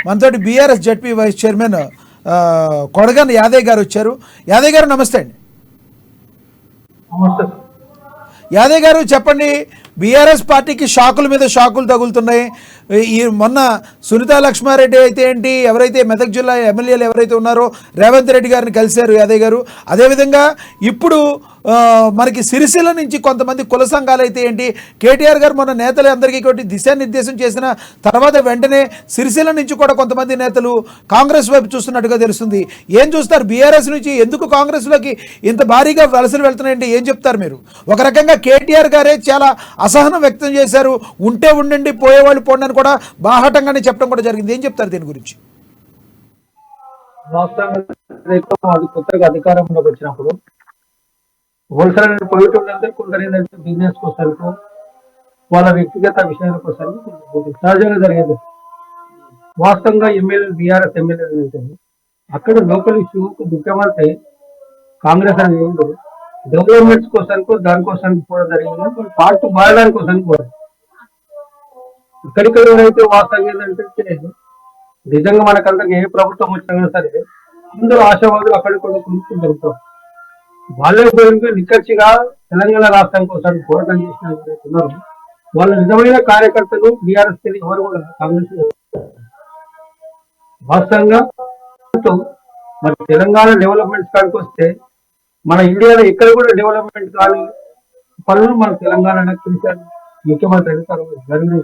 మనతోటి BRS ZP vice chairman Kodagan Yadaiah గారు వచ్చారు. యాదయ్య గారు నమస్తే అండి. యాదయ్య గారు చెప్పండి, బీఆర్ఎస్ పార్టీకి షాకుల మీద షాకులు తగులుతున్నాయి. ఈ మొన్న సునీతా లక్ష్మారెడ్డి అయితే ఏంటి, ఎవరైతే మెదక్ జిల్లా ఎమ్మెల్యేలు ఎవరైతే ఉన్నారో రేవంత్ రెడ్డి గారిని కలిశారు యాదయ్య గారు. అదేవిధంగా ఇప్పుడు మనకి సిరిసిల్ల నుంచి కొంతమంది కుల సంఘాలు అయితే ఏంటి, కేటీఆర్ గారు మొన్న నేతలు అందరికీ కొట్టి దిశానిర్దేశం చేసిన తర్వాత వెంటనే సిరిసిల్ల నుంచి కూడా కొంతమంది నేతలు కాంగ్రెస్ వైపు చూస్తున్నట్టుగా తెలుస్తుంది. ఏం చూస్తారు, బీఆర్ఎస్ నుంచి ఎందుకు కాంగ్రెస్లోకి ఇంత భారీగా వలసలు వెళ్తున్నాయంటే ఏం చెప్తారు మీరు? ఒక రకంగా కేటీఆర్ గారే చాలా అసహనం వ్యక్తం చేశారు. ఉంటే ఉండండి, పోయేవాళ్ళు పోండి అని కూడా బాహటంగానే చెప్పడం కూడా జరిగింది. ఏం చెప్తారు దీని గురించి? కొత్తగా అధికారంలోకి వచ్చినప్పుడు హోల్సేల్ పోయేటోళ్ళందరూ కొందరు ఏంటంటే బిజినెస్ కోసం, వాళ్ళ వ్యక్తిగత విషయాల కోసం సహజంగా జరిగేది. వాస్తవంగా ఎమ్మెల్యేలు బీఆర్ఎస్ ఎమ్మెల్యేలు ఏంటంటే అక్కడ లోకల్ ఇష్యూకు ముఖ్యమంత్రి కాంగ్రెస్ అనేది డెవలప్మెంట్స్ కోసానికి దానికోసానికి కూడా జరిగింది. పార్టీ మారడానికి కోసానికి కూడా ఇక్కడిక్కడ అయితే వాస్తవంగా ఏంటంటే నిజంగా మనకందరికి ఏ ప్రభుత్వం వచ్చినా సరే అందరూ ఆశావాదులు అక్కడిక్కడ జరుగుతారు. వాళ్ళే పోయిన నిక్కచ్చిగా తెలంగాణ రాష్ట్రం కోసం పోరాటం చేసిన ఉన్నారు. వాళ్ళ నిజమైన కార్యకర్తలు బీఆర్ఎస్ ఎవరు కూడా కాంగ్రెస్ వాస్తవంగా మరి తెలంగాణ డెవలప్మెంట్స్ కాడికి వస్తే మన ఇండియాలో ఎక్కడ కూడా డెవలప్మెంట్ కానీ పనులు మన తెలంగాణ ముఖ్యమంత్రి జరిగింది.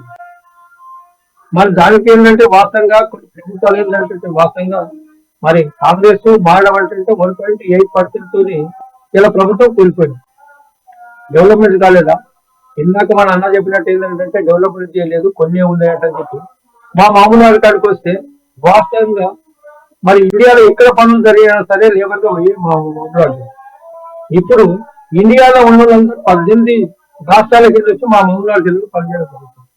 మరి దానికి ఏంటంటే వాస్తవంగా కొన్ని ప్రభుత్వాలు ఏంటంటే వాస్తవంగా మరి కాంగ్రెస్ మారడం అంటే 1.8% ఇలా ప్రభుత్వం కూలిపోయింది. డెవలప్మెంట్ కాలేదా? ఇందాక మన అన్న చెప్పినట్టు ఏంటంటే డెవలప్మెంట్ చేయలేదు, కొన్ని ఉన్నాయంటని చెప్పి మా మామూలు అధికారికి వస్తే వాస్తవంగా మరి ఇండియాలో ఎక్కడ పనులు జరిగినా సరే లేబర్ గా పోయి మా మామూలు ఇప్పుడు ఇండియాలో ఉన్న 18 రాష్ట్రాల కింద వచ్చి మా మామూలు జిల్లాలో పనిచేయడం జరుగుతుంది.